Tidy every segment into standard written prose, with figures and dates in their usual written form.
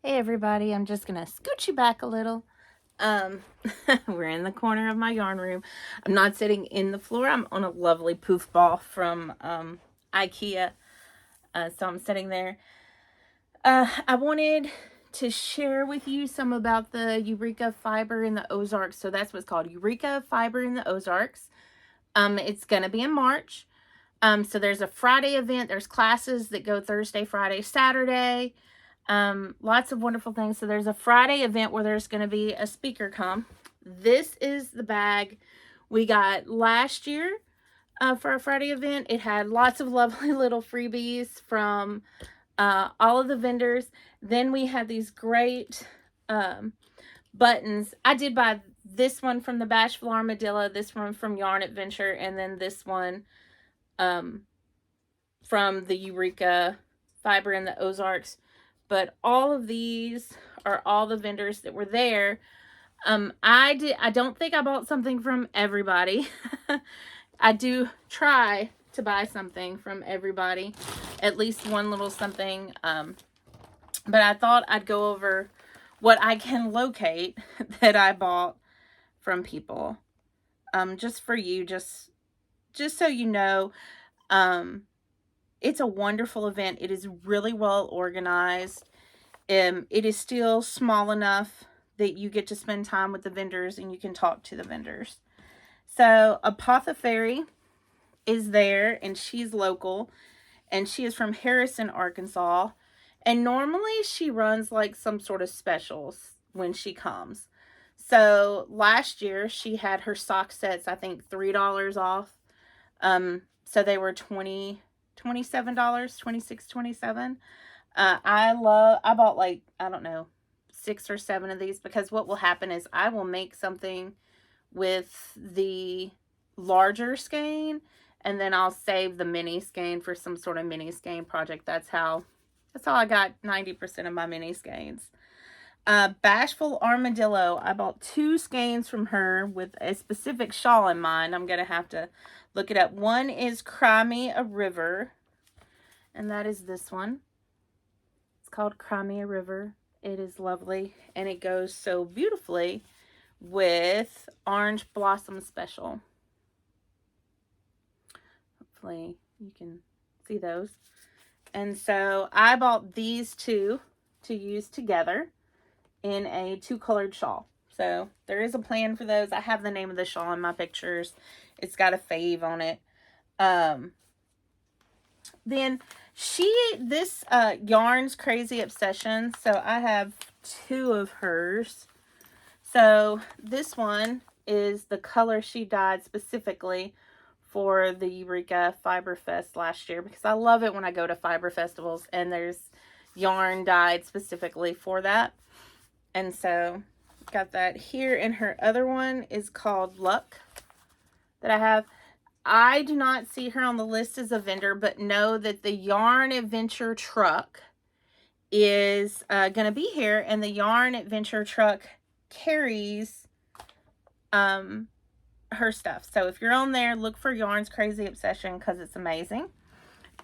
Hey everybody, I'm just gonna scoot you back a little. Um, we're in the corner of my yarn room. I'm not sitting in the floor. I'm on a lovely poof ball from IKEA. So I'm sitting there. I wanted to share with you some about the Eureka Fiber in the Ozarks. So that's what's called, Eureka Fiber in the Ozarks. It's gonna be in March. So there's a Friday event. There's classes that go Thursday, Friday, Saturday. Lots of wonderful things. So there's a Friday event where there's going to be a speaker come. This is the bag we got last year for our Friday event. It had lots of lovely little freebies from all of the vendors. Then we had these great buttons. I did buy this one from the Bashful Armadillo, this one from Yarn Adventure, and then this one from the Eureka Fiber in the Ozarks. But all of these are all the vendors that were there. I don't think I bought something from everybody. I do try to buy something from everybody, at least one little something. But I thought I'd go over what I can locate that I bought from people. Just for you, just so you know. It's a wonderful event. It is really well organized. It is still small enough that you get to spend time with the vendors and you can talk to the vendors. So Apothecary is there, and she's local, and she is from Harrison, Arkansas. And normally she runs like some sort of specials when she comes. So last year she had her sock sets, I think $3 off. So they were $27, $26.27. I bought like, I don't know, 6 or 7 of these, because what will happen is I will make something with the larger skein, and then I'll save the mini skein for some sort of mini skein project. That's how I got 90% of my mini skeins. Bashful Armadillo, I bought 2 skeins from her with a specific shawl in mind. I'm going to have to look it up. One is Cry Me a River, and that is this one. It's called Cry Me a River. It is lovely, and it goes so beautifully with Orange Blossom Special. Hopefully you can see those. And so I bought these 2 to use together in a 2-colored shawl. So there is a plan for those. I have the name of the shawl in my pictures. It's got a fave on it. Then this Yarn's Crazy Obsession. So I have 2 of hers. So this one is the color she dyed specifically for the Eureka Fiber Fest last year, because I love it when I go to fiber festivals and there's yarn dyed specifically for that. And so got that here. And her other one is called Luck that I have. I do not see her on the list as a vendor, but know that the Yarn Adventure truck is going to be here, and the Yarn Adventure truck carries her stuff. So if you're on there, look for Yarn's Crazy Obsession, because it's amazing.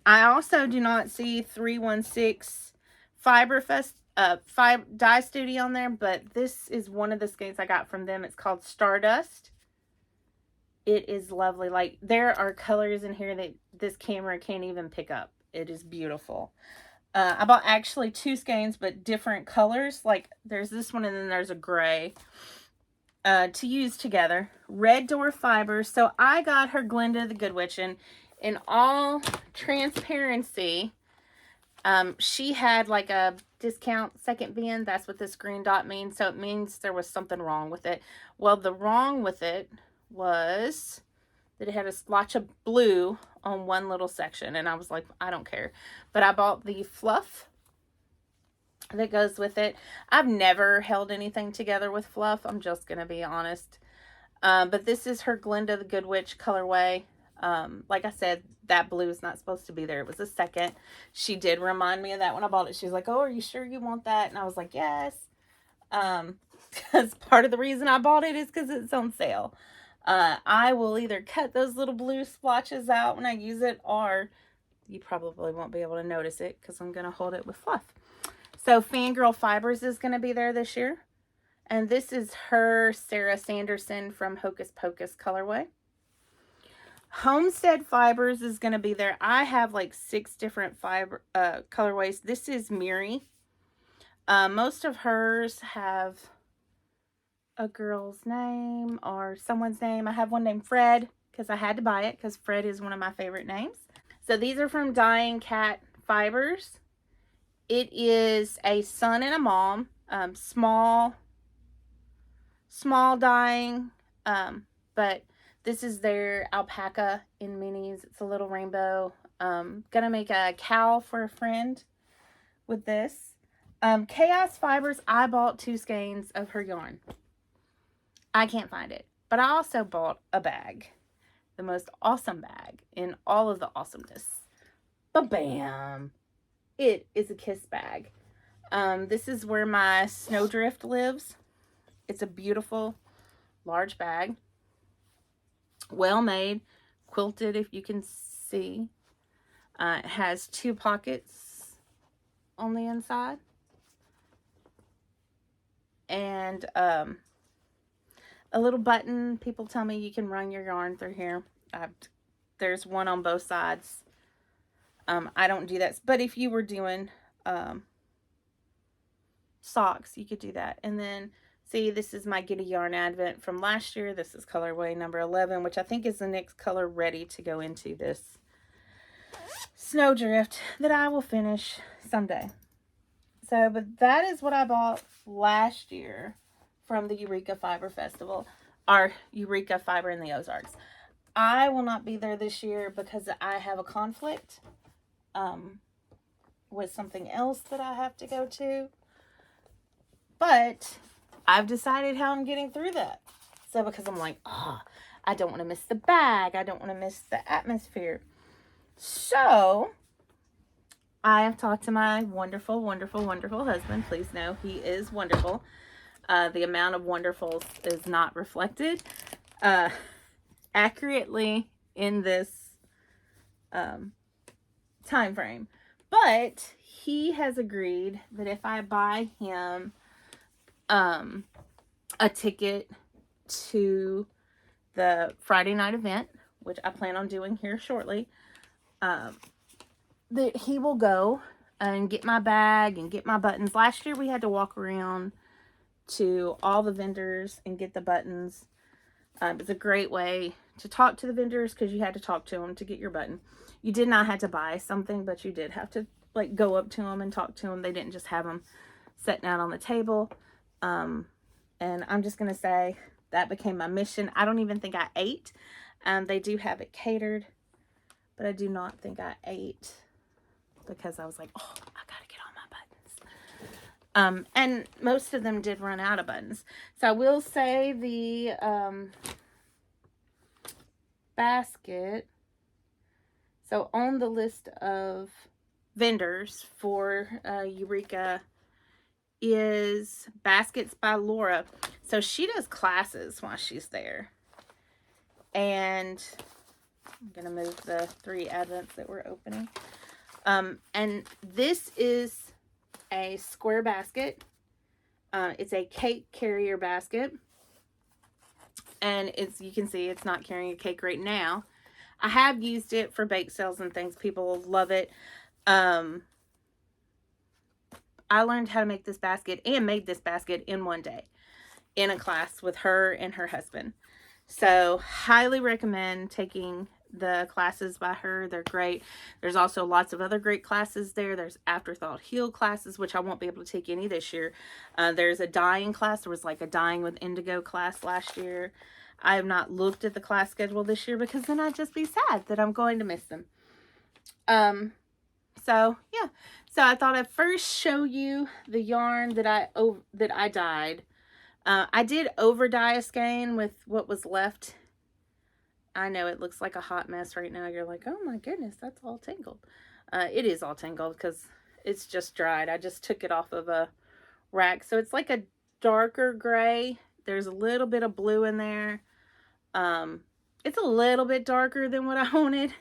I also do not see 316 Fiber Fest Dye Studio on there, but this is one of the skeins I got from them. It's called Stardust. It is lovely. Like, there are colors in here that this camera can't even pick up. It is beautiful. I bought actually 2 skeins, but different colors. Like, there's this one and then there's a gray to use together. Red Door Fiber. So I got her Glinda the Good Witch, and in all transparency, she had like a discount second bin. That's what this green dot means. So it means there was something wrong with it. Well, the wrong with it was that it had a splotch of blue on one little section, and I was like, I don't care. But I bought the fluff that goes with it. I've never held anything together with fluff, I'm just gonna be honest. But this is her Glinda the Good Witch colorway. Like I said, that blue is not supposed to be there. It was a second. She did remind me of that when I bought it. She was like, oh, are you sure you want that? And I was like, yes. Because part of the reason I bought it is because it's on sale. I will either cut those little blue splotches out when I use it, or you probably won't be able to notice it because I'm going to hold it with fluff. So Fangirl Fibers is going to be there this year. And this is her Sarah Sanderson from Hocus Pocus colorway. Homestead Fibers is going to be there. I have like 6 different fiber colorways. This is Miri. Most of hers have a girl's name or someone's name. I have one named Fred because I had to buy it because Fred is one of my favorite names. So these are from Dying Cat Fibers. It is a son and a mom. Small dyeing. But this is their alpaca in minis. It's a little rainbow. Gonna make a cowl for a friend with this. Chaos Fibers, I bought 2 skeins of her yarn. I can't find it. But I also bought a bag. The most awesome bag in all of the awesomeness. Ba-bam! It is a Kiss bag. This is where my Snowdrift lives. It's a beautiful, large bag. Well made. Quilted, if you can see. It has 2 pockets on the inside. And a little button. People tell me you can run your yarn through here. There's one on both sides. I don't do that. But if you were doing socks, you could do that. And then, see, this is my Giddy Yarn Advent from last year. This is colorway number 11, which I think is the next color ready to go into this Snowdrift that I will finish someday. So, but that is what I bought last year from the Eureka Fiber Festival, or Eureka Fiber in the Ozarks. I will not be there this year because I have a conflict with something else that I have to go to. But I've decided how I'm getting through that. So because I'm like, I don't want to miss the bag. I don't want to miss the atmosphere. So I have talked to my wonderful, wonderful, wonderful husband. Please know he is wonderful. The amount of wonderfuls is not reflected accurately in this time frame. But he has agreed that if I buy him a ticket to the Friday night event, which I plan on doing here shortly, that he will go and get my bag and get my buttons. Last year we had to walk around to all the vendors and get the buttons. It's a great way to talk to the vendors because you had to talk to them to get your button. You did not have to buy something, but you did have to like go up to them and talk to them. They didn't just have them sitting out on the table. And I'm just going to say that became my mission. I don't even think I ate. They do have it catered, but I do not think I ate because I was like, oh, I got to get all my buttons. And most of them did run out of buttons. So I will say the basket. So on the list of vendors for Eureka is Baskets by Laura. So she does classes while she's there. And I'm going to move the 3 advents that we're opening. And this is a square basket. It's a cake carrier basket. And it's, you can see it's not carrying a cake right now. I have used it for bake sales and things. People love it. I learned how to make this basket and made this basket in one day in a class with her and her husband. So highly recommend taking the classes by her. They're great. There's also lots of other great classes there. There's Afterthought Heal classes, which I won't be able to take any this year. There's a dyeing class. There was like a dyeing with indigo class last year. I have not looked at the class schedule this year because then I'd just be sad that I'm going to miss them. So yeah, so I thought I'd first show you the yarn that I dyed. I did over dye a skein with what was left. I know it looks like a hot mess right now. You're like, oh my goodness, that's all tangled. It is all tangled because it's just dried. I just took it off of a rack. So it's like a darker gray. There's a little bit of blue in there. It's a little bit darker than what I wanted,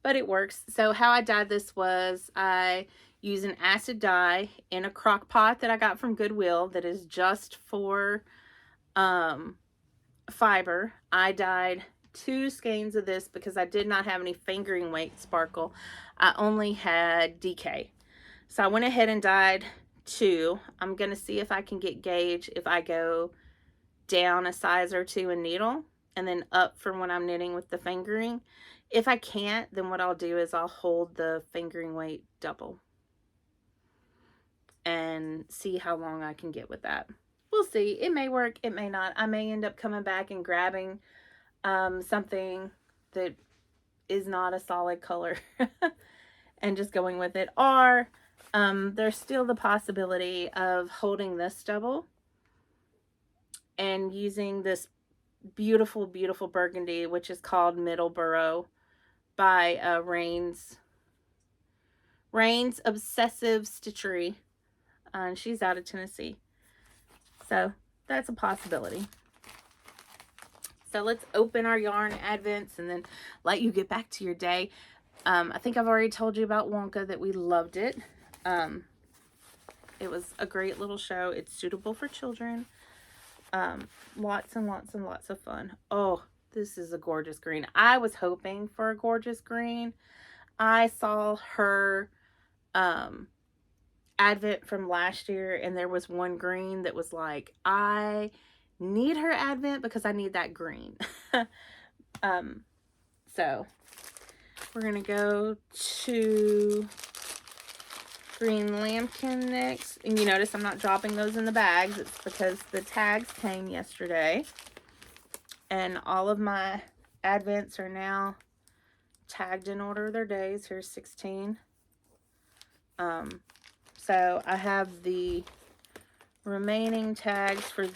but it works. So how I dyed this was I use an acid dye in a crock pot that I got from Goodwill that is just for fiber. I dyed 2 skeins of this because I did not have any fingering weight sparkle. I only had DK. So I went ahead and dyed 2. I'm going to see if I can get gauge if I go down a size or 2 in needle and then up from when I'm knitting with the fingering. If I can't, then what I'll do is I'll hold the fingering weight double and see how long I can get with that. We'll see. It may work, it may not. I may end up coming back and grabbing something that is not a solid color and just going with it. Or there's still the possibility of holding this double and using this beautiful, beautiful burgundy, which is called Middleborough by Rain's Obsessive Stitchery. And she's out of Tennessee. So that's a possibility. So let's open our yarn advents and then let you get back to your day. I think I've already told you about Wonka, that we loved it. It was a great little show. It's suitable for children. Lots and lots and lots of fun. Oh, this is a gorgeous green. I was hoping for a gorgeous green. I saw her advent from last year, and there was one green that was like, I need her advent because I need that green. So we're gonna go to green lambkin next, and you notice I'm not dropping those in the bags. It's because the tags came yesterday and all of my advents are now tagged in order of their days. Here's 16. So I have the remaining tags for,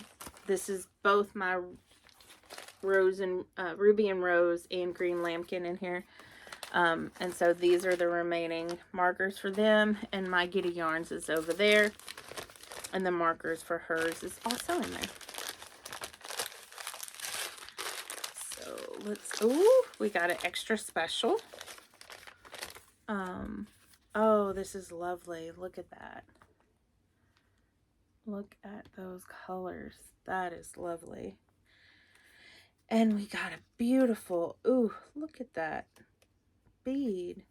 this is both my rose and ruby and rose and green lambkin in here. And so these are the remaining markers for them, and my Giddy Yarns is over there, and the markers for hers is also in there. So let's, ooh, we got an extra special. Oh, this is lovely. Look at that. Look at those colors. That is lovely. And we got a beautiful, ooh, look at that bead.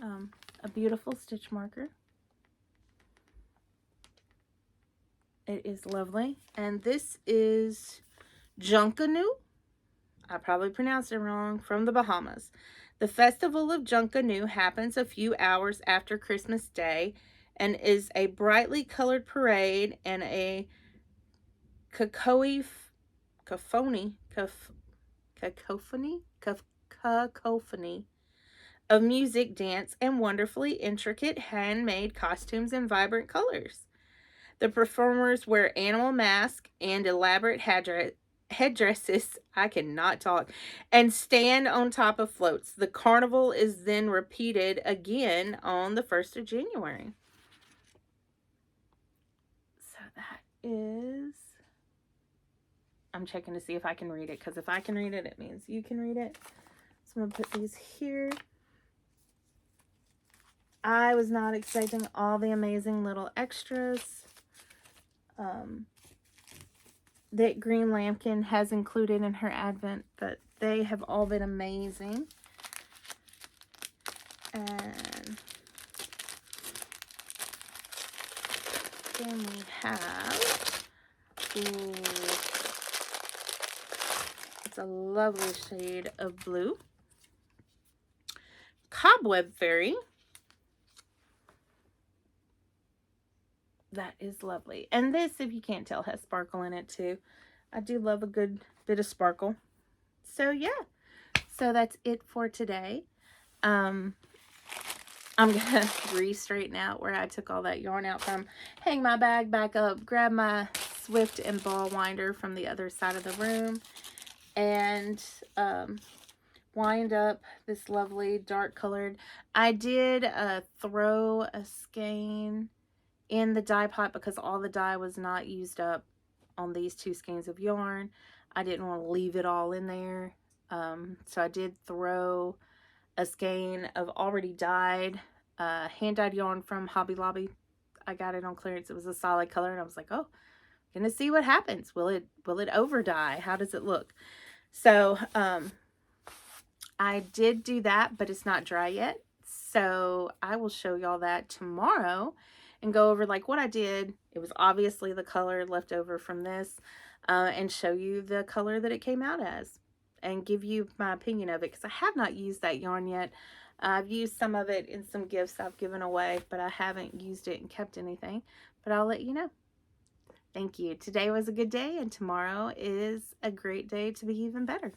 A beautiful stitch marker. It is lovely. And this is Junkanoo. I probably pronounced it wrong, from the Bahamas. The Festival of Junkanoo happens a few hours after Christmas Day and is a brightly colored parade and a cacophony of music, dance, and wonderfully intricate handmade costumes in vibrant colors. The performers wear animal masks and elaborate headdresses, I cannot talk, and stand on top of floats. The carnival is then repeated again on the 1st of January. So that is, I'm checking to see if I can read it, because if I can read it, it means you can read it. So I'm going to put these here. I was not expecting all the amazing little extras that Green Lambkin has included in her advent, but they have all been amazing. And then we have, ooh, it's a lovely shade of blue. Cobweb Fairy. That is lovely. And this, if you can't tell, has sparkle in it too. I do love a good bit of sparkle. So yeah, so that's it for today. I'm gonna re-straighten out where I took all that yarn out from, hang my bag back up, grab my Swift and ball winder from the other side of the room, and wind up this lovely dark colored. I did throw a skein in the dye pot because all the dye was not used up on these 2 skeins of yarn. I didn't want to leave it all in there. So I did throw a skein of already dyed hand-dyed yarn from Hobby Lobby. I got it on clearance. It was a solid color, and I was like, oh, gonna see what happens. Will it over dye? How does it look? So I did do that, but it's not dry yet. So I will show y'all that tomorrow and go over like what I did. It was obviously the color left over from this, and show you the color that it came out as and give you my opinion of it, because I have not used that yarn yet. I've used some of it in some gifts I've given away, but I haven't used it and kept anything. But I'll let you know. Thank you. Today was a good day, and tomorrow is a great day to be even better.